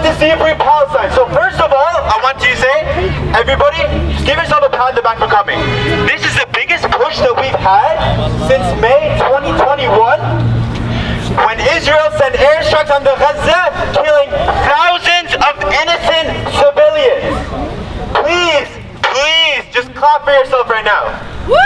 want to see free Palestine. So first of all, I want to say, everybody, just give yourself a pat on the back for coming. This is the biggest push that we've had since May 2021, when Israel sent airstrikes on the Gaza, killing thousands of innocent civilians. Please, please, just clap for yourself right now. Woo!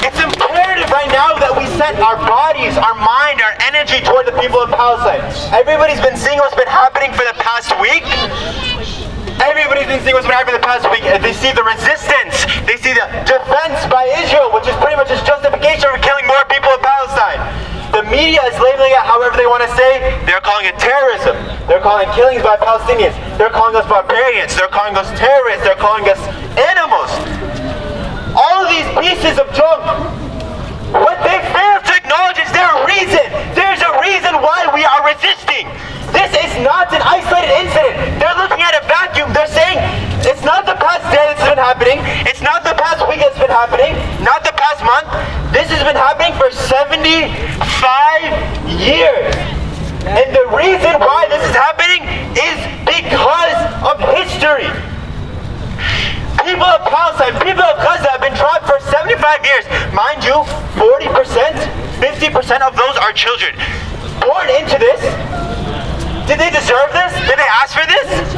It's imperative right now that we set our bodies, our mind, our energy toward the people of Palestine. Everybody's been seeing what's been happening for the past week. Everybody's been seeing what's been happening for the past week. They see the resistance. They see the defense by Israel, which is pretty much its justification for killing more people in Palestine. The media is labeling it however they want to say. They're calling it terrorism. They're calling killings by Palestinians. They're calling us barbarians. They're calling us terrorists. They're calling us animals. All of these pieces of junk, what they fail to acknowledge is there's a reason. There's a reason why we are resisting. This is not an isolated incident. They're looking at a vacuum. They're saying it's not the past day that's been happening. It's not the past week that's been happening. Not the past month. This has been happening for 75 years. And the reason why this is happening is because of history. People of Palestine, people of Gaza have been trapped for 75 years. Mind you, 40%, 50% of those are children. Born into this. Did they deserve this? Did they ask for this?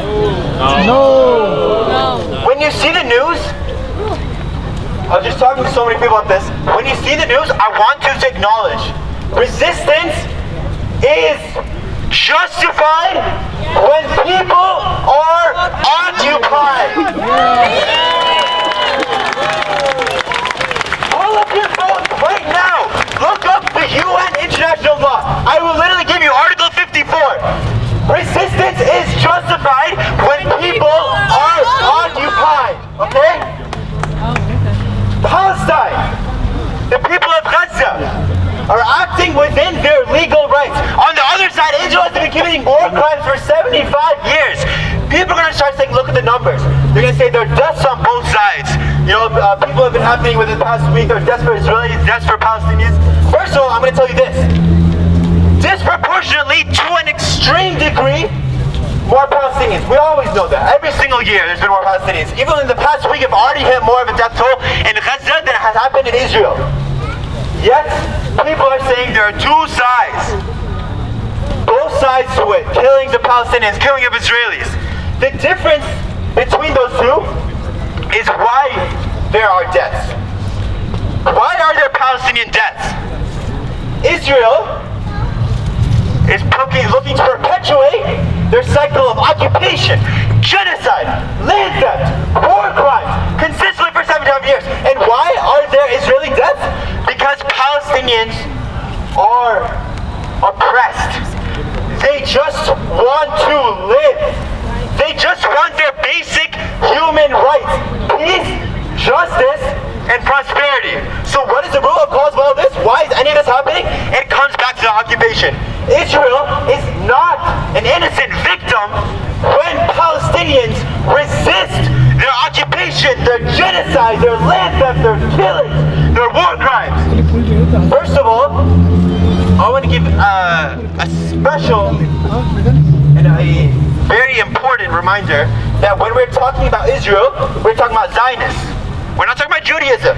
No. When you see the news, I was just talking to so many people about this. When you see the news, I want you to acknowledge resistance is justified when people are occupied. Pull up your phone right now. Look up the UN international law. I will literally give you Article 54. Resistance is justified when people are occupied. Okay? Palestine, the people of Gaza, are acting within their legal rights. On the other side, Israel has been committing war crimes for 75 years. People are going to start saying, look at the numbers. They're going to say there are deaths on both sides. You know, people have been happening within the past week. There's deaths for Israelis, deaths for Palestinians. First of all, I'm going to tell you this. Disproportionately, to an extreme degree, more Palestinians. We always know that. Every single year there's been more Palestinians. Even in the past week, have already hit more of a death toll in Gaza than has happened in Israel. Yet, people are saying there are two sides. Both sides to it. Killing the Palestinians, killing of Israelis. The difference between those two is why there are deaths. Why are there Palestinian deaths? Israel is looking to perpetuate their cycle of occupation, genocide, land theft, war crimes, consistently for 75 years. And why are there Israeli deaths? Because Palestinians are oppressed. They just want to live. They just want their basic human rights. Peace, justice, and prosperity. So what is the root of cause of all this? Why is any of this happening? It comes back to the occupation. Israel is not an innocent victim when Palestinians resist their occupation, their genocide, their land theft, their killings, their war crimes. First of all, I want to give a special and a very important reminder that when we're talking about Israel, we're talking about Zionists. We're not talking about Judaism.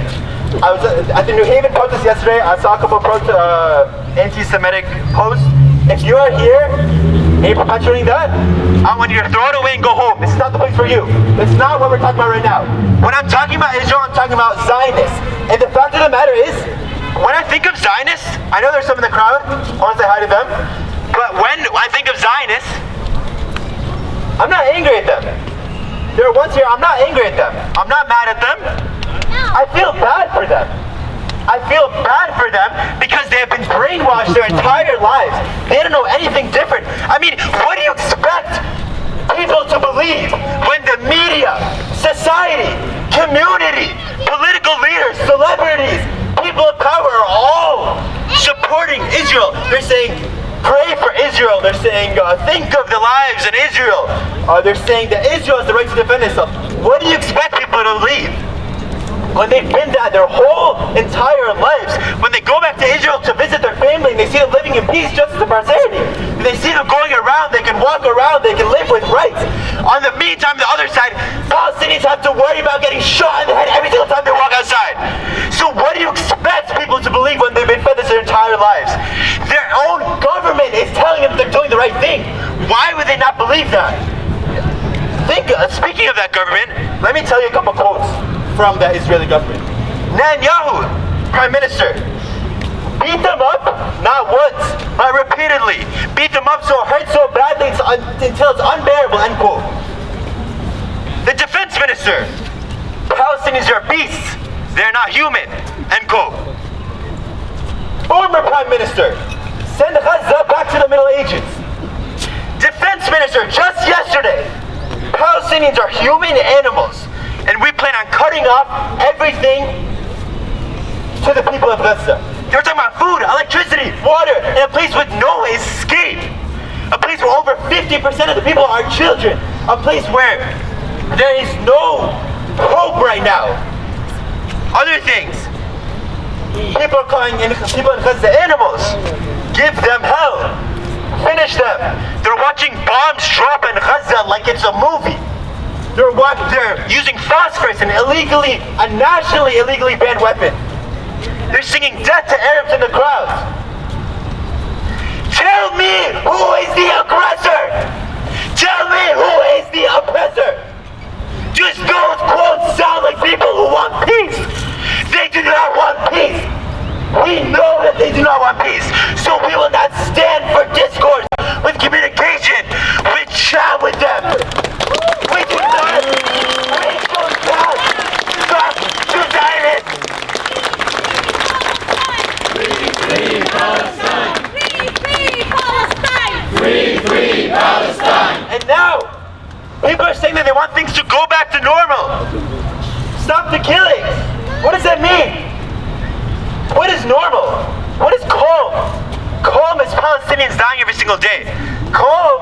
I was at the New Haven protest yesterday. I saw a couple of anti-Semitic posts. If you are here and you're perpetuating that, I want you to throw it away and go home. This is not the place for you. This is not what we're talking about right now. When I'm talking about Israel, I'm talking about Zionists. And the fact of the matter is, when I think of Zionists, I know there's some in the crowd. I want to say hi to them. But when I think of Zionists, I'm not angry at them. There are ones here, I'm not angry at them. I'm not mad at them. I feel bad for them. I feel bad for them because they have been brainwashed their entire lives. They don't know anything different. I mean, what do you expect people to believe when the media, society, community, political leaders, celebrities, people of power are all supporting Israel? They're saying, pray for Israel. They're saying, think of the lives in Israel. They're saying that Israel has the right to defend itself. What do you expect people to believe? when they've been there their whole entire lives, when they go back to Israel to visit their family and they see them living in peace, justice, and prosperity, and they see them going around, they can walk around, they can live with rights. On the meantime, the other side, Palestinians have to worry about getting shot in the head every single time they walk outside. So what do you expect people to believe when they've been fed this their entire lives? Their own government is telling them they're doing the right thing. Why would they not believe that? Speaking of that government, let me tell you a couple quotes from the Israeli government. Netanyahu, Prime Minister, beat them up, not once, but repeatedly. Beat them up so it hurts so badly until it's unbearable, end quote. The Defense Minister, Palestinians are beasts, they're not human, end quote. Former Prime Minister, send Gaza back to the Middle Ages. Defense Minister, just yesterday, Palestinians are human animals, and we plan on cutting off everything to the people of Gaza. They were talking about food, electricity, water, and a place with no escape. A place where over 50% of the people are children. A place where there is no hope right now. Other things. People are calling people in Gaza animals. Give them hell. Finish them. They're watching bombs drop in Gaza like it's a movie. They're using phosphorus, a nationally illegally banned weapon. They're singing death to Arabs in the crowds. Tell me who is the aggressor? Tell me who is the oppressor? Just those quotes sound like people who want peace. They do not want peace. We know that they do not want peace. So we will not stand for discourse, with communication, with chat with them. We do not stop to silence. Free Palestine! Free Palestine! Free Palestine! And now, people are saying that they want things to go back to normal. Stop the killings. What does that mean? What is normal? What is calm? Calm is Palestinians dying every single day. Calm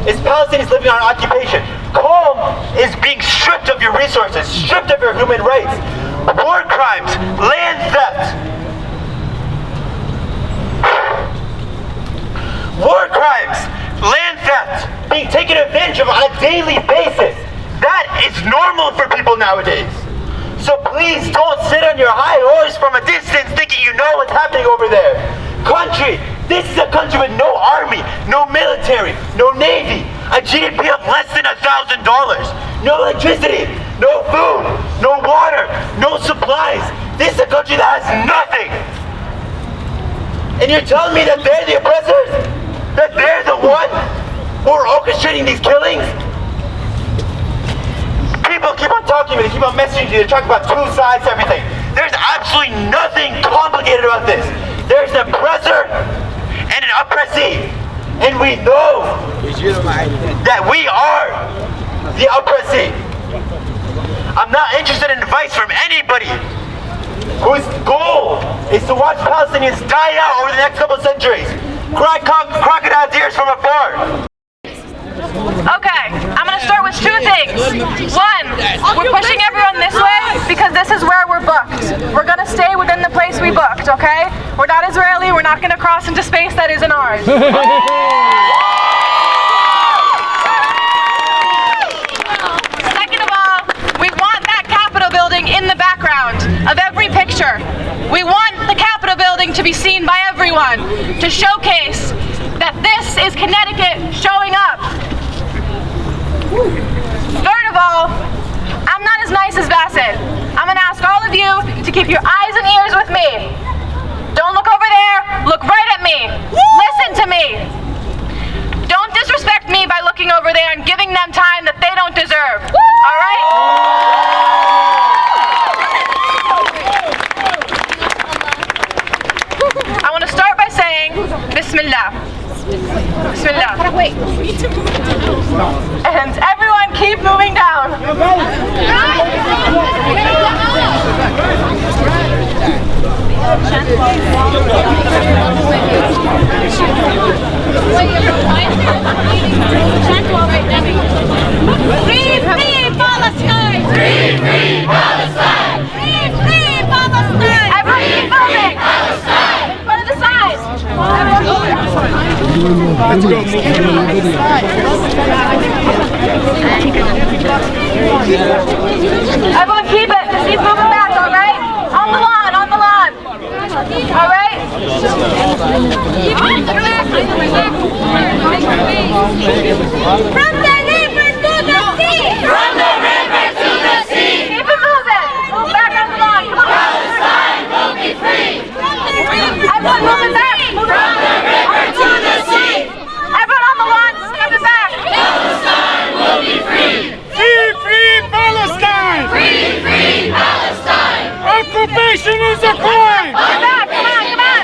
is Palestinians living on occupation. Calm is being stripped of your resources, stripped of your human rights. War crimes, land theft. War crimes, land theft, being taken advantage of on a daily basis. That is normal for people nowadays. So please don't sit on your high horse from a distance thinking you know what's happening over there. Country, this is a country with no army, no military, no navy, a GDP of less than $1,000, no electricity, no food, no water, no supplies. This is a country that has nothing. And you're telling me that they're the oppressors? That they're the one who are orchestrating these killings? People keep on talking to me, they keep on messaging you, they're talking about two sides to everything. There's absolutely nothing complicated about this. There's an oppressor and an oppressee. And we know that we are the oppressee. I'm not interested in advice from anybody whose goal is to watch Palestinians die out over the next couple of centuries. Cry crocodile tears from afar. Okay, I'm going to start with two things. One, we're pushing everyone this way because this is where we're booked. We're going to stay within the place we booked, okay? We're not Israeli, we're not going to cross into space that isn't ours. Second of all, we want that Capitol building in the background of every picture. We want the Capitol building to be seen by everyone, to showcase that this is Connecticut showing up. Third of all, I'm not as nice as Bassett. I'm going to ask all of you to keep your eyes and ears with me. Don't look over there, look right at me. Listen to me. Don't disrespect me by looking over there and giving them time that they don't deserve. All right? I want to start by saying, Bismillah. Bismillah. And everyone keep moving down. Free Palestine! Free Palestine! Everyone keep it. Just keep moving back, all right? On the lawn, on the lawn. All right? From the river to the sea. From the river to the sea. Keep it moving. Move back on the lawn. Come on. Palestine will be free. Everyone moving back. From the river to the sea. Everyone on the lawn, step it back. Palestine will be free. Free, free Palestine! Free, free Palestine. Occupation is a crime! Come back, come on, come on.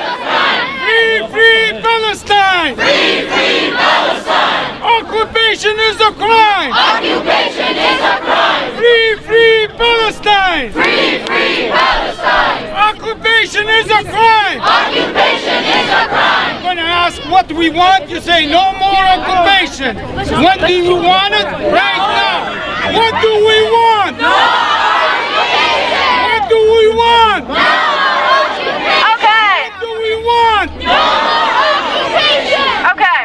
Free, free Palestine! Free, free Palestine. Occupation is a crime! Occupation is a crime. Free, free Palestine! Free, free Palestine. Occupation is a crime! Occupation is a crime. When I ask what we want, you say no more occupation. When do you want it? Right now! What do we want? What do we want? Okay, What do we want? okay,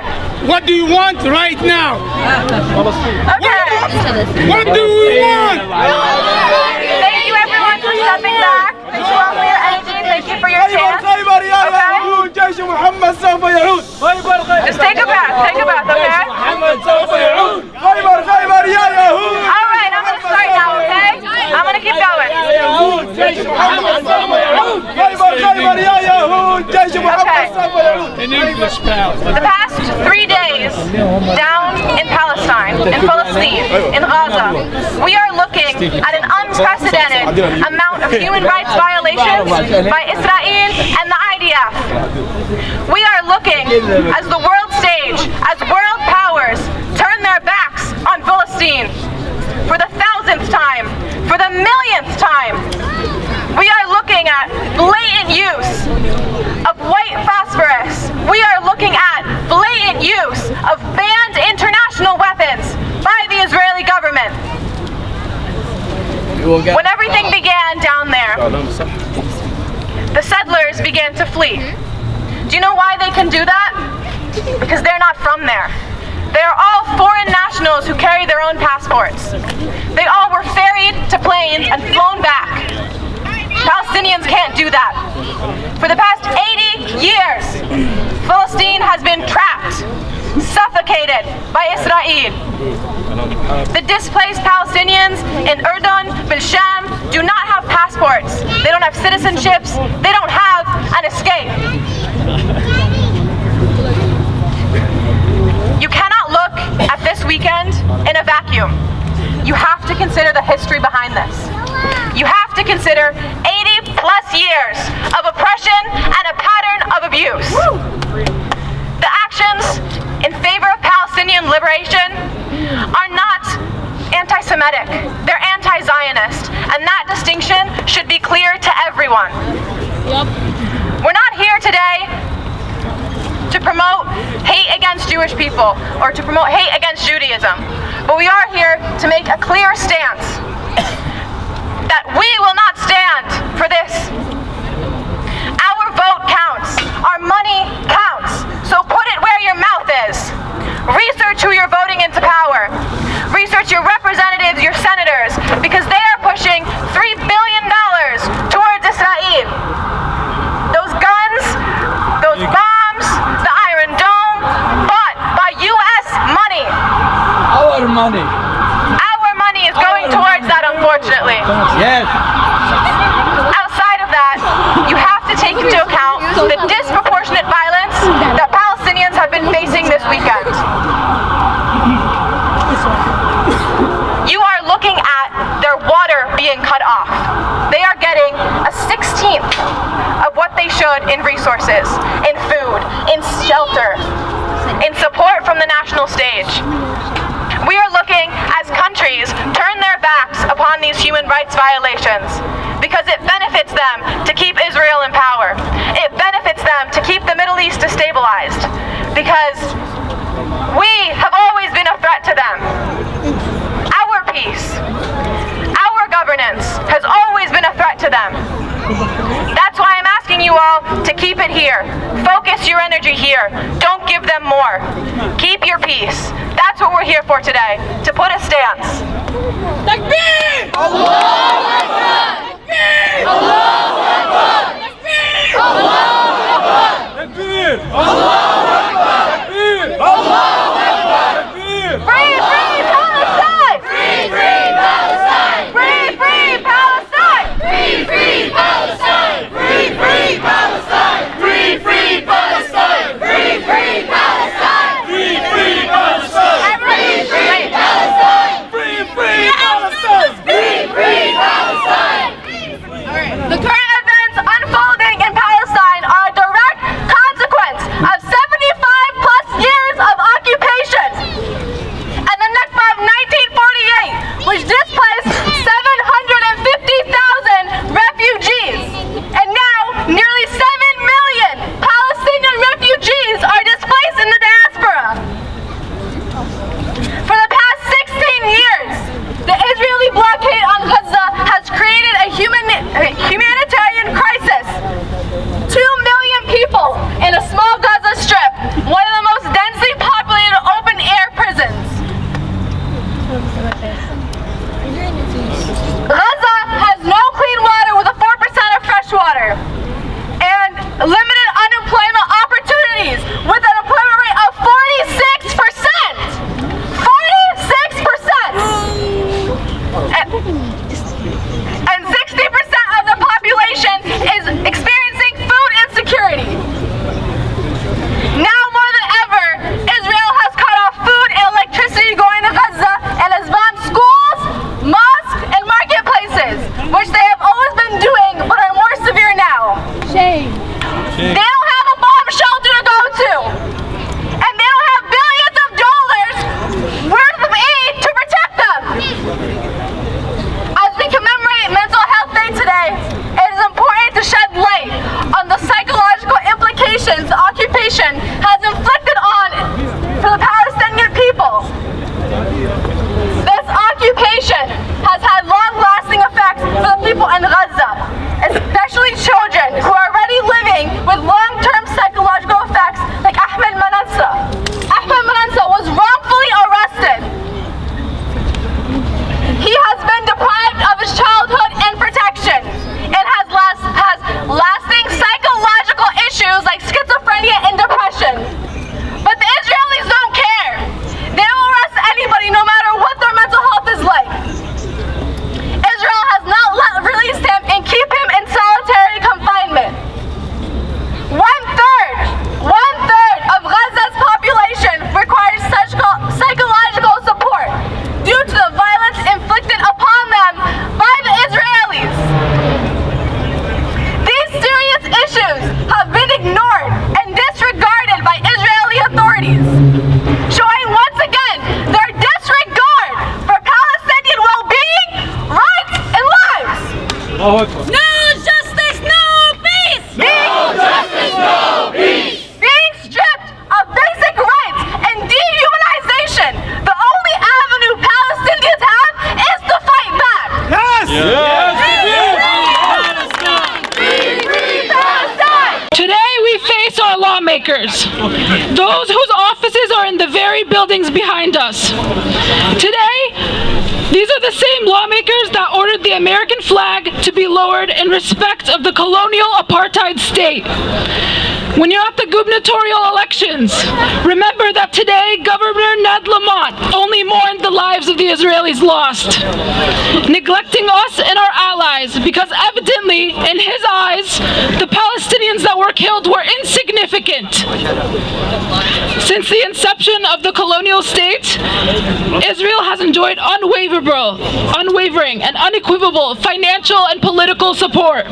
What do you want right now? okay. What do we want? Thank you everyone for stepping back. Thank you all for your energy. Thank you for your chance. جيش محمد سوف يعود. Just take a breath, okay? محمد سوف يعود. خيبر يا يهود. All right, I'm gonna start now, okay? I'm gonna keep going. يهود جيش محمد سوف يعود. خيبر يا يهود جيش محمد سوف يعود. In English, pal. The past 3 days down in Palestine, in Palestine, in Gaza, we are looking at an unprecedented amount of human rights violations by Israel and the IDF. We are looking as the world stage, as world powers turn their backs on Palestine for the 1000th time, for the millionth time. We are looking at blatant use of white phosphorus. We are looking at blatant use of banned international weapons by the Israeli government. When everything began down there, the settlers began to flee. Do you know why they can do that? Because they're not from there. They are all foreign nationals who carry their own passports. They all were ferried to planes and flown back. Palestinians can't do that. For the past 80 years, Palestine has been trapped, suffocated by Israel. The displaced Palestinians in Urdun, Bilsham do not have passports. They don't have citizenships. They don't have an escape. You cannot look at this weekend in a vacuum. You have to consider the history behind this. You have to consider 80 plus years of oppression and a pattern of abuse. The actions in favor of Palestinian liberation are not anti-Semitic. They're anti-Zionist, and that distinction should be clear to everyone. We're not here today to promote hate against Jewish people or to promote hate against Judaism, but we are here to make a clear stance that we will not stand for this. Our vote counts. Our money counts. So put it where your mouth is. Research who you're voting into power. Research your representatives, your senators, because they are pushing $3 billion towards Israel. Those guns, those bombs, the Iron Dome, bought by U.S. money. Our money. Our money is going towards that, unfortunately. Yes. Outside of that, you have to take into account the disproportionate violence that Palestinians have been facing this weekend. You are looking at their water being cut off. They are getting a 16th of what they should in resources, in food, in shelter, in support from the national stage. We are looking as countries turn their backs upon these human rights violations because it benefits them to keep Israel in power. It benefits them to keep the Middle East destabilized because we have always been a threat to them. Our peace, our governance has always been a threat to them. That's why I'm asking you all to keep it here. Focus your energy here. Don't give them more. Keep your peace. That's what we're here for today, to put a stance. Takbir! Allahu Akbar! Takbir! Allahu Akbar! Takbir! Allahu Akbar! Takbir! Allahu Akbar! Takbir! Allahu Akbar! Takbir! Free, free Palestine! Free, free Palestine! Free, free Palestine! Free, free Palestine! Free, free Palestine! Free, free Palestine! Free, free Palestine! Free, free Palestine! Free, free Palestine! Free, free Palestine! Free, free Palestine! The current events unfolding in Palestine are a direct consequence of 75 plus years of occupation and the Nakba of 1948, which displaced 750,000 refugees. And now, nearly 7 million Palestinian refugees are displaced in the diaspora. For the past 16 years, the Israeli blockade on Gaza has created a humanitarian crisis. 2 million people in a small Gaza Strip, one of the most densely populated open-air prisons. Gaza has no clean water with a 4% of fresh water and limited unemployment opportunities with an employment rate of 46%. 46%! And 60% of the population is experiencing food insecurity. Now more than ever, Israel has cut off food and electricity going to Gaza and has bombed schools, mosques, and marketplaces, which they have always been doing but are more severe now. Shame. They don't have a bomb shelter to go to. And they don't have billions of dollars worth of aid to protect them. As we commemorate Mental Health Day today, it is important to shed light on the psychological implications the occupation has inflicted on for the Palestinian people. This occupation has had long-lasting effects for the people in Gaza, especially children who are already living with long-term psychological effects like Ahmed Manassa. Ahmed Manassa was wrongfully arrested. He has been deprived of his childhood and protection and has lasting psychological issues like schizophrenia and depression. But the Israelis don't care. They will arrest anybody no matter what their mental health is like. Israel has not released him and keep him in solitary confinement. One third of Gaza's population requires psychological support due to the violence inflicted upon them by the Israelis. These serious issues have been ignored and disregarded by Israeli authorities, showing once again their disregard for Palestinian well-being, rights, and lives. No justice, no peace! No justice, no peace! Being stripped of basic rights and dehumanization, the only avenue Palestinians have is to fight back. Yes! Free, free Palestine! Today we face our lawmakers, those whose offices are in the very buildings behind us. Today, these are the same lawmakers that ordered the American flag to be lowered in respect of the colonial apartheid state. When you're at the gubernatorial elections, remember that today Governor Ned Lamont only mourned the lives of the Israelis lost, neglecting us and our allies because evidently, in his eyes, the Palestinians that were killed were insignificant. Since the inception of the colonial state, Israel has enjoyed unwavering and unequivocal financial and political support.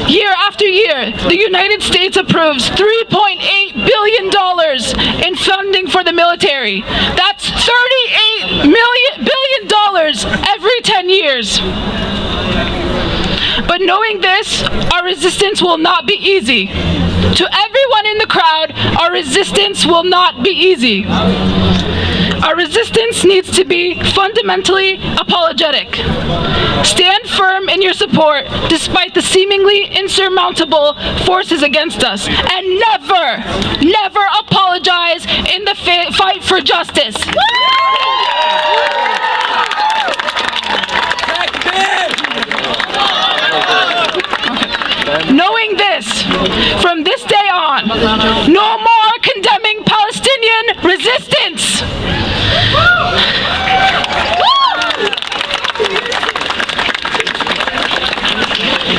Year after year, the United States approves $3.8 billion in funding for the military. That's $38 billion every 10 years. But knowing this, our resistance will not be easy. To everyone in the crowd, our resistance will not be easy. Our resistance needs to be fundamentally apologetic. Stand firm in your support despite the seemingly insurmountable forces against us, and never apologize in the fight for justice. Knowing this, from this day on, no more condemning Palestinian resistance.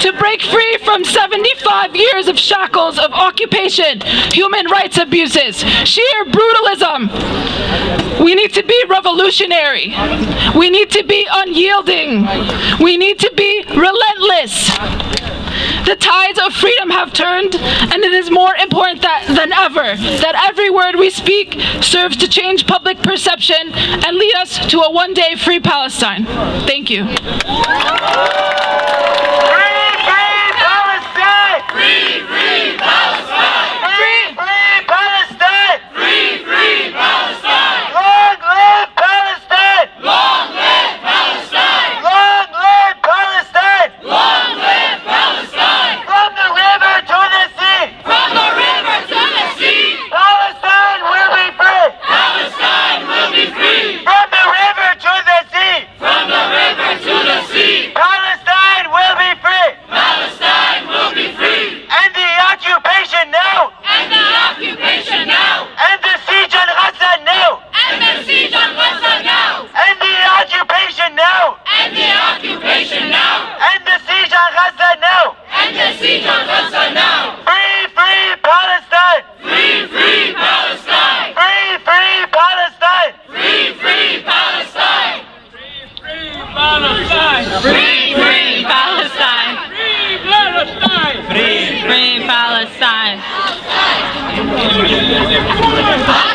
To break free from 75 years of shackles of occupation, human rights abuses, sheer brutalism, we need to be revolutionary. We need to be unyielding. We need to be relentless. The tides of freedom have turned, and it is more important than ever that every word we speak serves to change public perception and lead us to a one-day free Palestine. Thank you.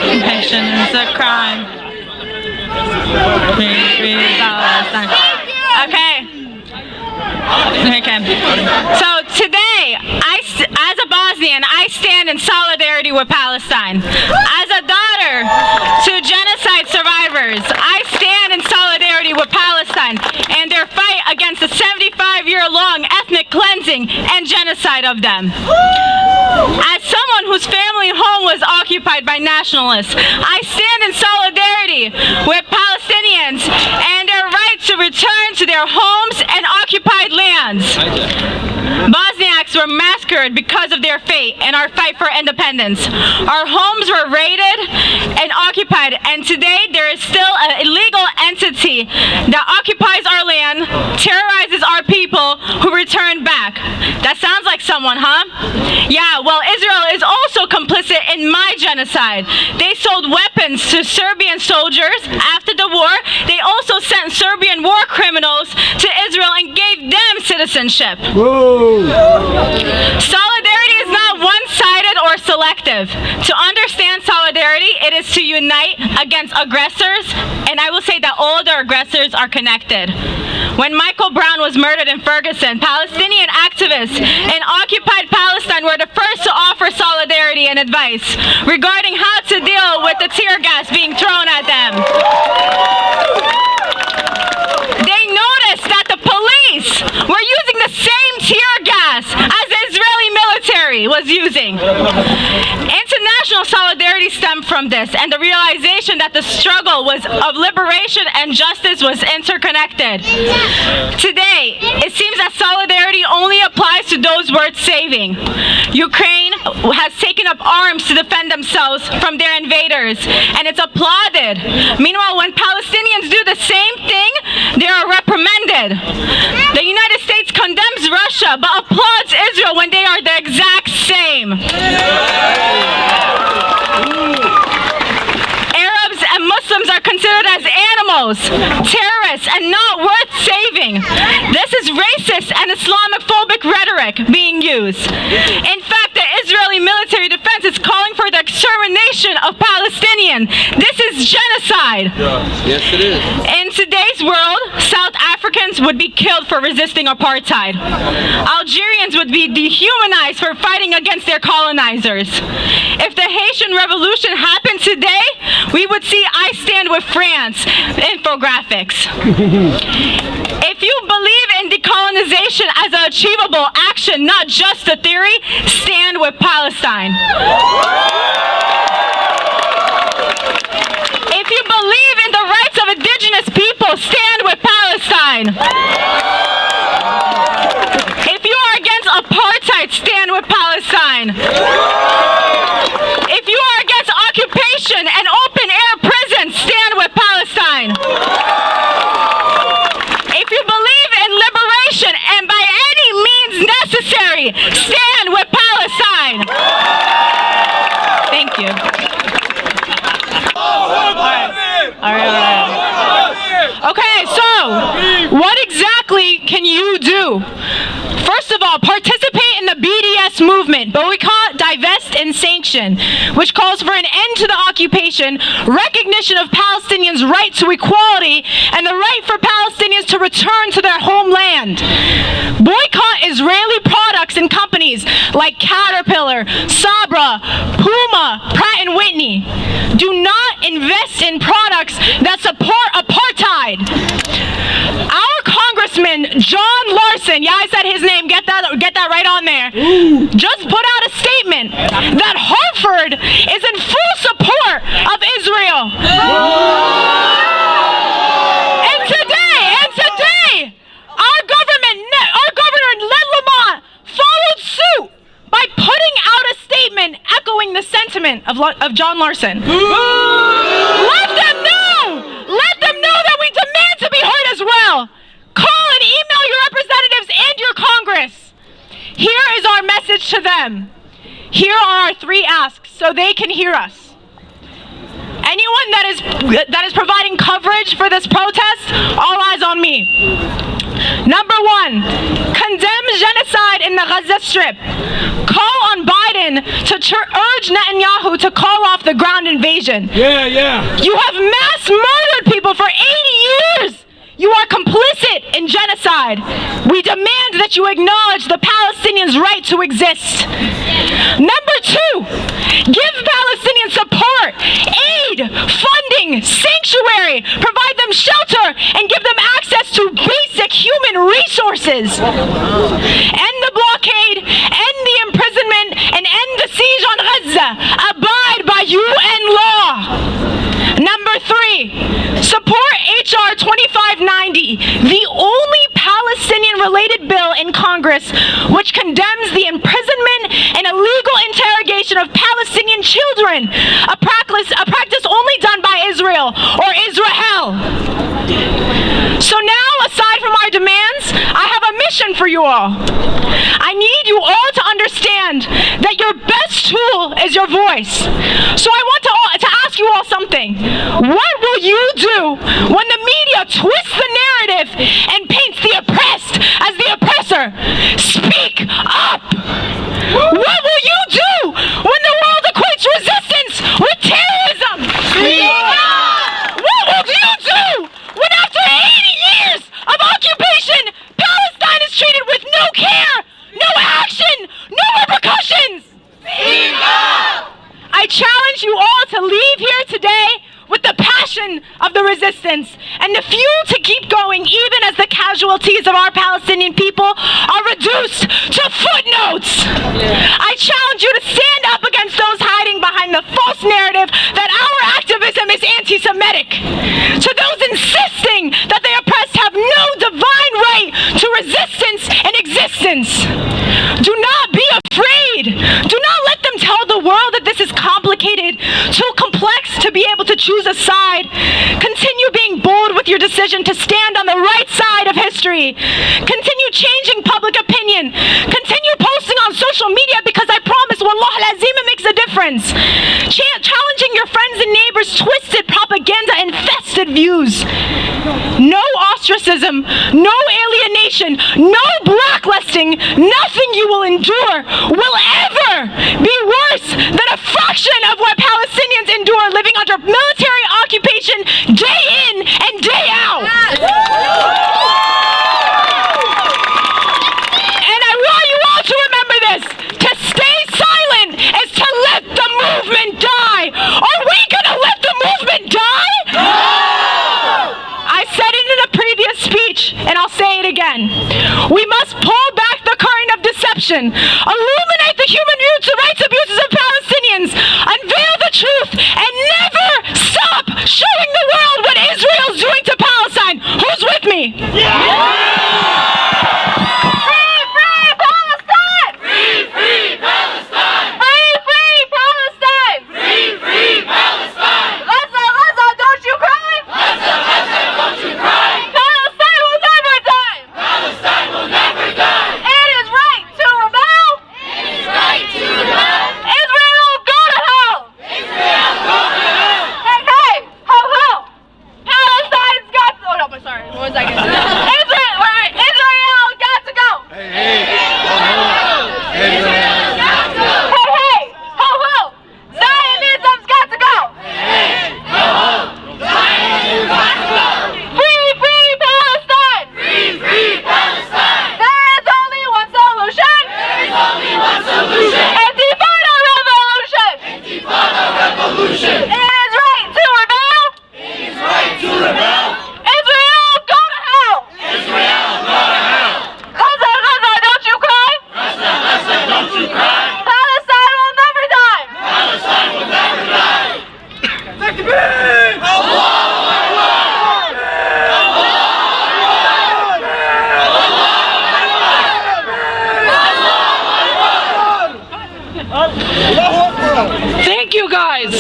Occupation is a crime. Free Palestine. Okay. So today, as a Bosnian, I stand in solidarity with Palestine. As a daughter to genocide survivors, I stand in solidarity with Palestine and their fight against the 75-year-long ethnic cleansing and genocide of them. As someone whose family home was occupied by nationalists, I stand in solidarity with Palestinians and their right to return to their homes and occupied lands. Bosniaks were massacred because of their fate in our fight for independence. Our homes were raided and occupied, and today there is still an illegal entity that occupies our land, terrorizes our people who return back. That sounds like someone, huh? Yeah, well, Israel is also complicit in my genocide. They sold weapons to Serbian soldiers after the war. They also sent Serbian war criminals to Israel and gave them citizenship. Whoa. Solidarity is not one-sided or selective. To understand solidarity, it is to unite against aggressors, and I will say that all the aggressors are connected. When Michael Brown was murdered in Ferguson, Palestinian activists in occupied Palestine were the first to offer solidarity and advice regarding how to deal with the tear gas being thrown at them. They noticed that the police were using the same tear gas as the Israeli military was using. International solidarity stemmed from this and the realization that the struggle of liberation and justice was interconnected. Today, it seems that solidarity only applies to those worth saving. Ukraine has taken up arms to defend themselves from their invaders, and it's applauded. Meanwhile, when Palestinians do the same thing, they are reprimanded. The United States condemns Russia, but applauds Israel when they are the exact same. Arabs and Muslims are considered as animals, terrorists, and not worth saving. This is racist and Islamophobic rhetoric being used. In fact, the Israeli military defense is calling for the extermination of Palestinians. This is genocide. Yes, it is. In today's world, South Africans would be killed for resisting apartheid. Algerians would be dehumanized for fighting against their colonizers. If the Haitian Revolution happened today, we would see I Stand with France infographics. If you believe in decolonization as an achievable action, not just a theory, stand with Palestine. If you believe in the rights of indigenous people, stand with Palestine. If you are against apartheid, stand with Palestine. If you are against occupation and open-air prisons, stand with Palestine. If you believe in liberation and by any means necessary, stand with Palestine. Thank you. All right. Okay, so what exactly can you do? First of all, participate in the BDS movement, boycott, divest, and sanction, which calls for an end to the occupation, recognition of Palestinians' right to equality, and the right for Palestinians to return to their homeland. Boycott Israeli products and companies like Caterpillar, Sabra, Puma, Pratt & Whitney. Do not invest in products that support apartheid. Our Congressman John Larson, yeah, I said his name, get that right on there, just put out a statement that Hartford is in full support of Israel. And today, our governor Ned Lamont followed suit by putting out a statement echoing the sentiment of John Larson. Let them know that we demand to be heard as well. Call and email your representatives and your Congress. Here is our message to them. Here are our 3 asks so they can hear us. Anyone that is providing coverage for this protest, all eyes on me. Number 1, condemn genocide in the Gaza Strip. Call on Biden to urge Netanyahu to call off the ground invasion. Yeah. You have mass murdered people for 80 years. You are complicit in genocide. We demand that you acknowledge the Palestinians' right to exist. Number 2, give Palestinians support, aid, funding, sanctuary, provide them shelter, and give them access to basic human resources. End the blockade, end the imprisonment, and end the siege on Gaza. Abide by UN law. Number 3, support HR 2590, the only Palestinian-related bill in Congress which condemns the imprisonment and illegal interrogation of Palestinian children, a practice only done by Israel or Israel. So now, aside from our demands, I have a mission for you all. I need you all to understand that your best tool is your voice. So I want to ask you all something. What will you do when the media twists the narrative and paints the oppressed as the oppressor? Speak up! What will you do when the world equates resistance with terrorism? Speak up! What will you do when after 80 years of occupation, Palestine is treated with no care, no action, no repercussions? Speak up! I challenge you all to leave here today with the passion of the resistance and the fuel to keep going even as the casualties of our Palestinian people are reduced to footnotes. I challenge you to stand up against those hiding behind the false narrative that our activism is anti-Semitic. To those insisting that the oppressed have no divine right to resistance and existence. Do not be afraid. Do not let them tell the world that this is complicated, too complex to be able to choose a side. Continue being bold with your decision to stand on the right side of history. Continue changing public opinion. Continue posting on social media because I promise, wallah al-azim, it makes a difference. Challenging your friends and neighbors' twisted propaganda and infested views. No ostracism, no alienation, no blacklisting, nothing you will endure will ever be worse than a fraction of what Palestinians endure living under military occupation day in and day out. And I want you all to remember this. To stay silent is to let the movement die. Are we gonna let the movement die? No! I said it in a previous speech, and I'll say it again. We must pull back the current of deception, illuminate the human rights abuses of Palestinians, unveil the truth, and never stop showing the world what Israel's doing to Palestine. Who's with me? Thank you guys.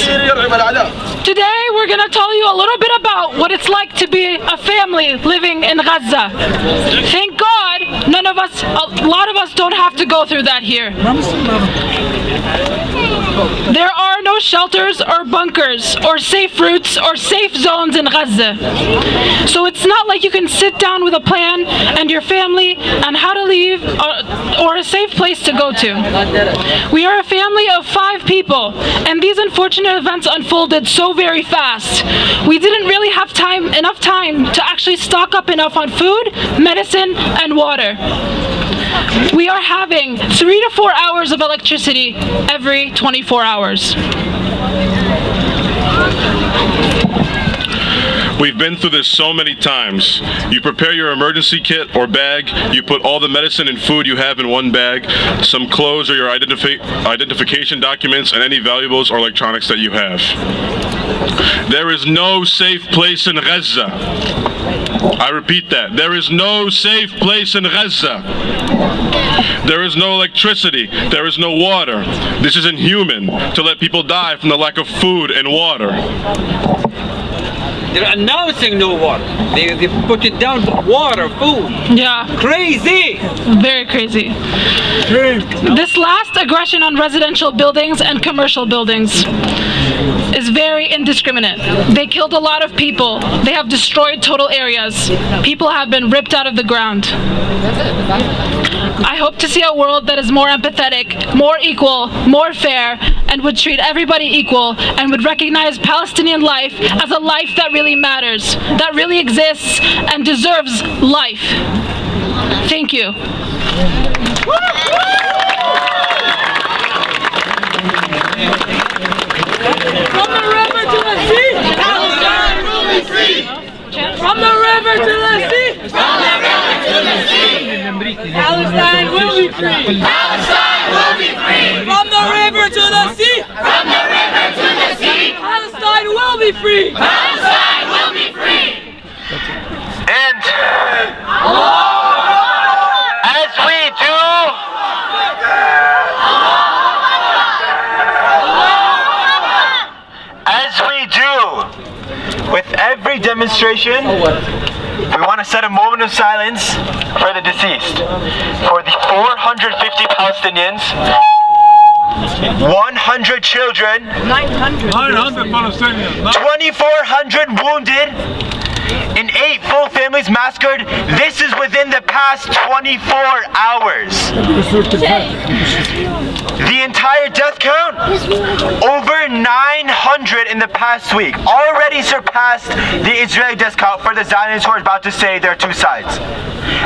Today we're going to tell you a little bit about what it's like to be a family living in Gaza. Thank God a lot of us don't have to go through that here. There are no shelters or bunkers or safe routes or safe zones in Gaza. So it's not like you can sit down with a plan and your family on how to leave or a safe place to go to. We are a family of 5 people, and these unfortunate events unfolded so very fast. We didn't really have enough time to actually stock up enough on food, medicine, and water. We are having 3 to 4 hours of electricity every 24 hours. We've been through this so many times. You prepare your emergency kit or bag, you put all the medicine and food you have in one bag, some clothes or your identification documents, and any valuables or electronics that you have. There is no safe place in Gaza. I repeat that. There is no safe place in Gaza. There is no electricity. There is no water. This is inhuman to let people die from the lack of food and water. They're announcing no water. They put it down to water, food. Yeah. Crazy! Very crazy. This last aggression on residential buildings and commercial buildings is very indiscriminate. They killed a lot of people. They have destroyed total areas. People have been ripped out of the ground. I hope to see a world that is more empathetic, more equal, more fair, and would treat everybody equal, and would recognize Palestinian life as a life that really matters, that really exists, and deserves life. Thank you. From the river to the sea, Palestine will be free. From the river to the sea, from the river to the sea, Palestine will be free. Palestine will be free. From the river to the sea, from the river to the sea, Palestine will be free. Palestine will be free. And as we do, with every demonstration, we want to set a moment of silence for the deceased, for the 450 Palestinians, 100 children, 900 Palestinians, 2,400 wounded, and 8 full families massacred. This is within the past 24 hours. The entire death count, over 900 in the past week, already surpassed the Israeli death count for the Zionists who are about to say there are two sides,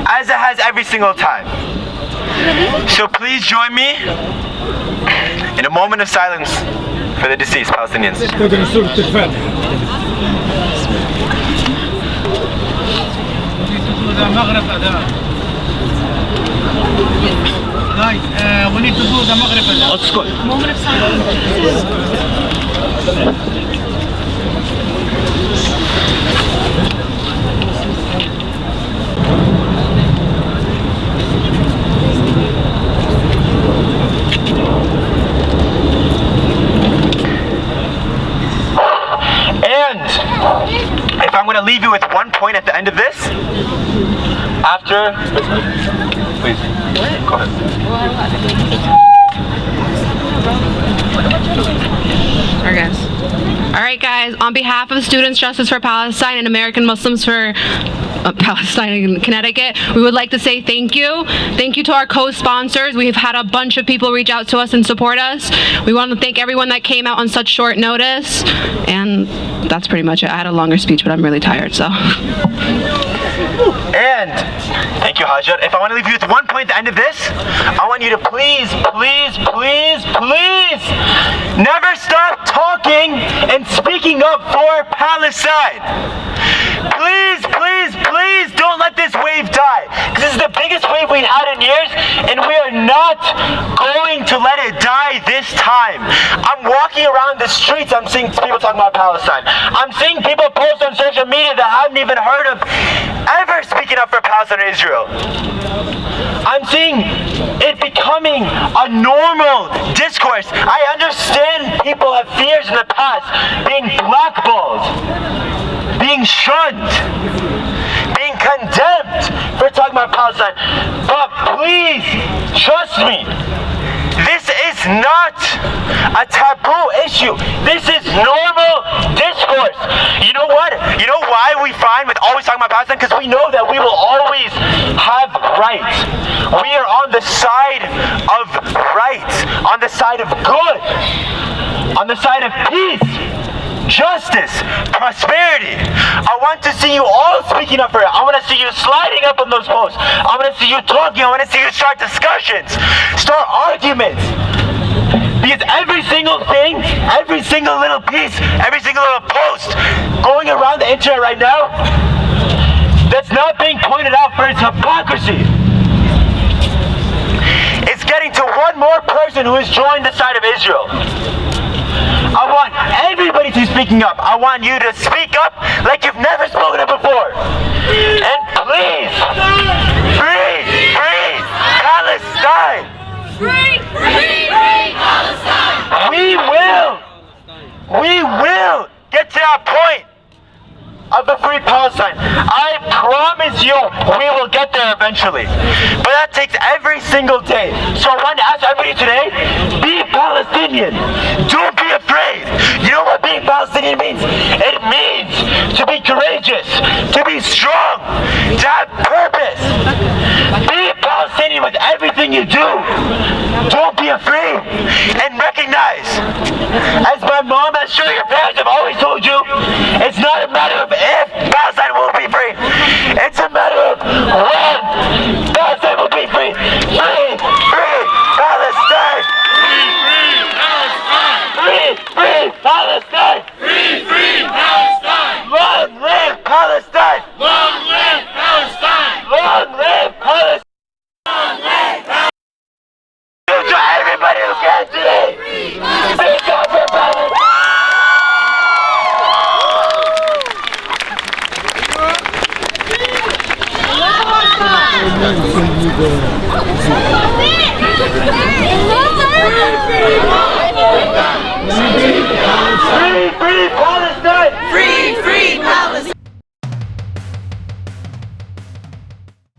as it has every single time. So please join me in a moment of silence for the deceased Palestinians. Guys, we need to do the Maghrib. Moment of silence. And if I'm going to leave you with one point at the end of this, after, please, go ahead. All right, guys, on behalf of Students Justice for Palestine and American Muslims for Palestine and Connecticut, we would like to say thank you. Thank you to our co-sponsors. We've had a bunch of people reach out to us and support us. We want to thank everyone that came out on such short notice, and that's pretty much it. I had a longer speech, but I'm really tired, so. And thank you, Hajat. If I want to leave you with one point at the end of this, I want you to please, please, please, please never stop talking and speaking up for Palestine. Please, please, please don't let this wave die. This is the biggest wave we've had in years, and we are not going to let it die this time. I'm walking around the streets, I'm seeing people talking about Palestine. I'm seeing people post on social media that I haven't even heard of ever speaking up for Palestine or Israel. I'm seeing it becoming a normal discourse. I understand people have fears in the past, being blackballed, being shunned, being condemned for talking about Palestine. But please, trust me, this is not a taboo issue. This is normal discourse. You know what? You know why we find with always talking about Palestine? Because we know that we will always have rights. We are on the side of rights, on the side of good, on the side of peace, justice, prosperity. I want to see you all speaking up for it. I want to see you sliding up on those posts. I want to see you talking. I want to see you start discussions, start arguments. Because every single thing, every single little piece, every single little post going around the internet right now that's not being pointed out for its hypocrisy, it's getting to one more person who has joined the side of Israel. I want everybody to be speaking up. I want you to speak up like you've never spoken up before. And please, free, free Palestine. Free, free, free Palestine. We will get to that point of the free Palestine. I promise you we will get there eventually. But that takes every single day. So I want to ask everybody today, be Palestinian. Don't be afraid. You know what being Palestinian means? It means to be courageous, to be strong, to have purpose. Be Palestinian with everything you do. Don't be afraid. And recognize, as my mom, I'm sure your parents have always told you, it's not a matter of if Palestine will be free. It's a matter of when